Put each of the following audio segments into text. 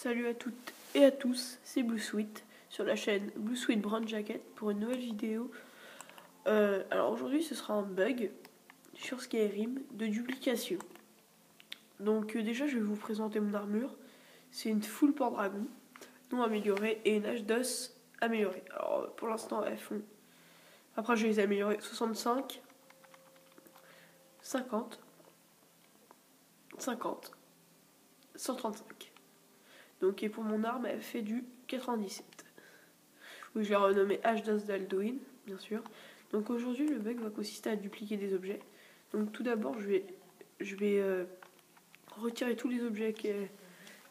Salut à toutes et à tous, c'est BlueSweet sur la chaîne BlueSweet Brown Jacket pour une nouvelle vidéo. Alors aujourd'hui ce sera un bug sur Skyrim de duplication. Donc déjà je vais vous présenter mon armure. C'est une full Pendragon non améliorée et une hache d'os améliorée. Alors pour l'instant elles font... Après je vais les améliorer 65, 50, 50, 135. Donc et pour mon arme elle fait du 97. Oui, je l'ai renommé hache d'os d'Alduin, bien sûr. Donc aujourd'hui le bug va consister à dupliquer des objets. Donc tout d'abord je vais retirer tous les objets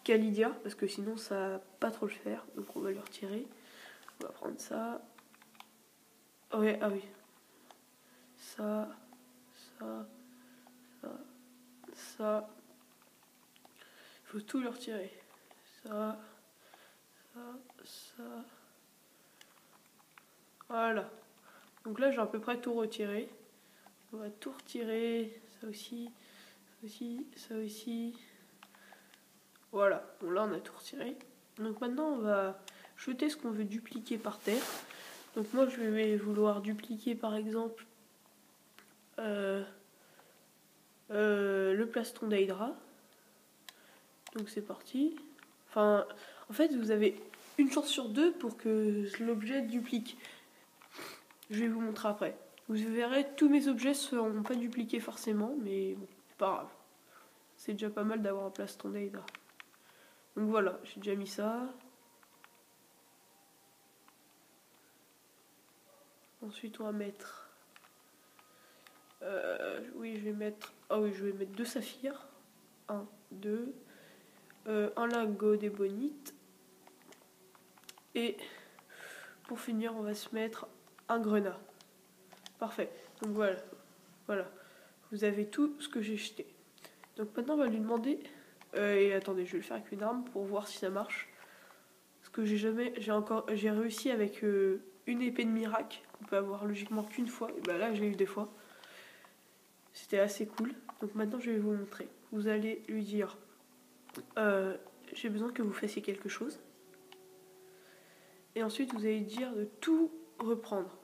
qu'a Lydia, parce que sinon ça va pas trop le faire. Donc on va le retirer. On va prendre ça. Oh ouais, ah oui. Ça. Il faut tout le retirer. Ça. Voilà. Donc là, j'ai à peu près tout retiré. On va tout retirer. Ça aussi. Ça aussi. Voilà. Bon, là, on a tout retiré. Donc maintenant, on va jeter ce qu'on veut dupliquer par terre. Donc moi, je vais vouloir dupliquer, par exemple, le plastron d'Hydra. Donc c'est parti. Enfin, en fait, vous avez une chance sur deux pour que l'objet duplique. Je vais vous montrer après. Vous verrez, tous mes objets ne seront pas dupliqués forcément, mais bon, c'est pas grave. C'est déjà pas mal d'avoir un plastron d'Hydra. Donc voilà, j'ai déjà mis ça. Ensuite, on va mettre... oui, je vais mettre... Ah oui, je vais mettre 2 saphirs. 1, 2. Un lingot d'ébonite. Et pour finir, on va se mettre un grenat. Parfait. Donc voilà. Vous avez tout ce que j'ai jeté. Donc maintenant, on va lui demander... et attendez, je vais le faire avec une arme pour voir si ça marche. Parce que j'ai réussi avec une épée de miracle, qu'on peut avoir logiquement qu'une fois. Et ben là, je l'ai eu 2 fois. C'était assez cool. Donc maintenant, je vais vous montrer. Vous allez lui dire... j'ai besoin que vous fassiez quelque chose. Et ensuite, vous allez dire de tout reprendre.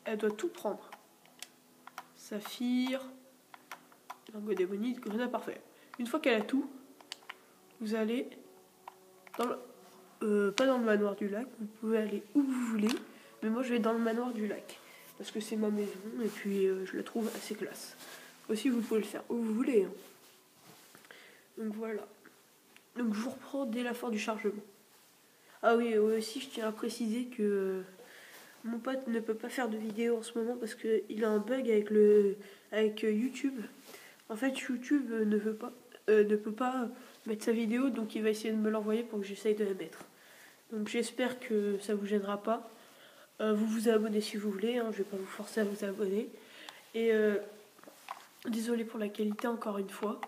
Elle doit tout prendre. Saphir, lingot d'ébonite, grenat, parfait. Une fois qu'elle a tout, vous allez dans pas dans le manoir du lac, vous pouvez aller où vous voulez, mais moi je vais dans le manoir du lac parce que c'est ma maison et puis je la trouve assez classe. Aussi vous pouvez le faire où vous voulez. Hein. Donc voilà. Donc je vous reprends dès la fin du chargement. Ah oui, aussi je tiens à préciser que mon pote ne peut pas faire de vidéo en ce moment parce qu'il a un bug avec YouTube. En fait, YouTube ne peut pas mettre sa vidéo, donc il va essayer de me l'envoyer pour que j'essaye de la mettre. Donc j'espère que ça vous gênera pas. Vous vous abonnez si vous voulez, hein, je vais pas vous forcer à vous abonner. Et désolé pour la qualité encore une fois.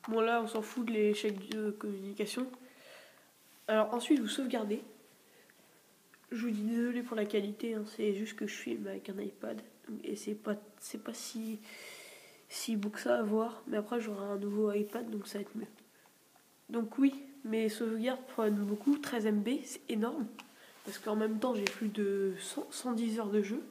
Bon là, on s'en fout de l'échec de communication. Alors ensuite, vous sauvegardez. Je vous dis désolé pour la qualité, hein, c'est juste que je filme avec un iPad et c'est pas si beau que ça à voir, mais après j'aurai un nouveau iPad donc ça va être mieux. Donc oui, mes sauvegardes prennent beaucoup, 13 MB, c'est énorme, parce qu'en même temps j'ai plus de 110 heures de jeu.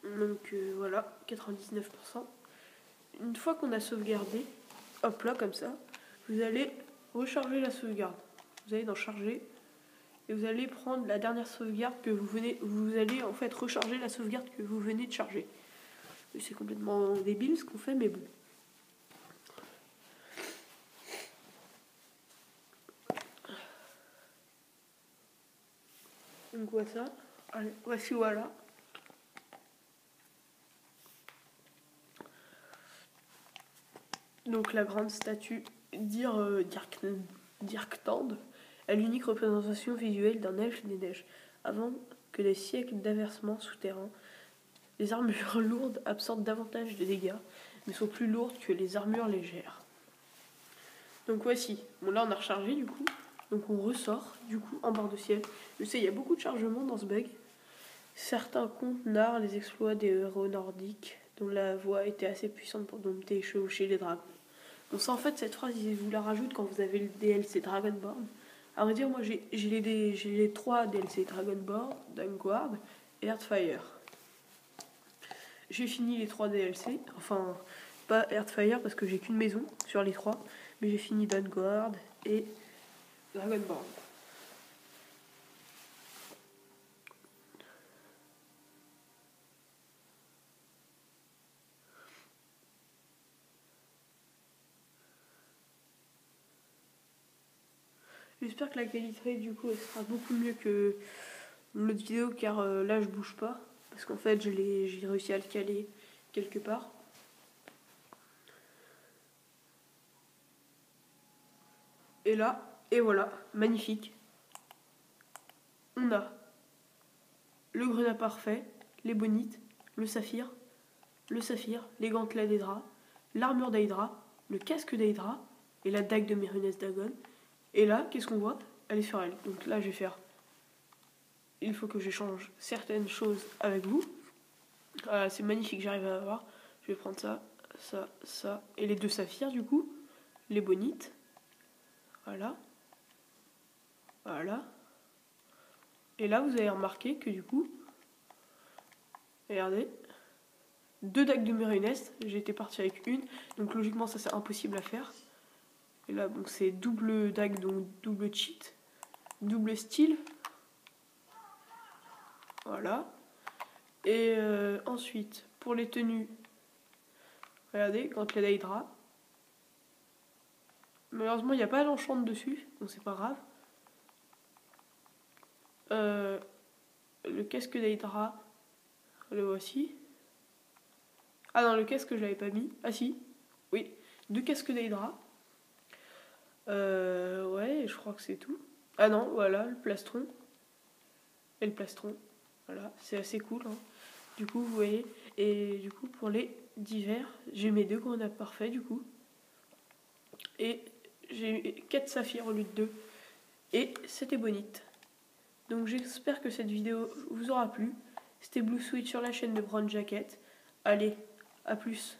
Donc voilà, 99%. Une fois qu'on a sauvegardé, hop là comme ça, vous allez recharger la sauvegarde. Vous allez dans charger et vous allez prendre la dernière sauvegarde que vous allez en fait recharger la sauvegarde que vous venez de charger. C'est complètement débile ce qu'on fait, mais bon. Donc voilà. Allez, voilà. Donc la grande statue d'Irktand est l'unique représentation visuelle d'un elfe des neiges. Avant que des siècles d'aversements souterrains, les armures lourdes absorbent davantage de dégâts, mais sont plus lourdes que les armures légères. Donc voici. Bon là on a rechargé du coup. Donc on ressort du coup en barre de ciel. Je sais, il y a beaucoup de chargement dans ce bug. Certains contes narrent les exploits des héros nordiques dont la voix était assez puissante pour dompter et chevaucher les dragons. Donc ça, en fait, cette phrase, ils vous la rajoutent quand vous avez le DLC Dragonborn. À vrai dire, moi, j'ai les 3 DLC Dragonborn, Dawnguard et Earthfire. J'ai fini les 3 DLC, enfin, pas Earthfire parce que j'ai qu'une maison sur les 3, mais j'ai fini Dawnguard et Dragonborn. J'espère que la qualité du coup elle sera beaucoup mieux que l'autre vidéo car là je bouge pas parce qu'en fait j'ai réussi à le caler quelque part. Et là, et voilà, magnifique. On a le grenat parfait, les bonites, le saphir, les gantelets d'Hydra, l'armure d'Hydra, le casque d'Hydra et la dague de Mérunès Dagon. Et là, qu'est-ce qu'on voit? Elle est sur elle. Donc là, je vais faire... Il faut que j'échange certaines choses avec vous. C'est magnifique, j'arrive à avoir. Je vais prendre ça, ça, ça. Et les 2 saphirs, du coup. Les bonites. Voilà. Voilà. Et là, vous avez remarqué que du coup... Regardez. 2 dagues de Mérunès. J'étais parti avec une. Donc logiquement, ça c'est impossible à faire. Et là, donc c'est double dague, donc double cheat. Double style. Voilà. Et ensuite, pour les tenues, regardez, gantelet d'Hydra. Malheureusement, il n'y a pas l'enchante dessus, donc c'est pas grave. Le casque d'Hydra, le voici. Ah non, le casque, je l'avais pas mis. Ah si, oui, 2 casques d'Hydra. Ouais, je crois que c'est tout. Ah non, voilà, le plastron. Et le plastron. Voilà, c'est assez cool. Hein. Du coup, vous voyez. Et du coup, pour les divers, j'ai mes 2 grenades parfaits, du coup. Et j'ai 4 saphirs au lieu de 2. Et c'était bonite. Donc j'espère que cette vidéo vous aura plu. C'était Blue Switch sur la chaîne de Brown Jacket. Allez, à plus.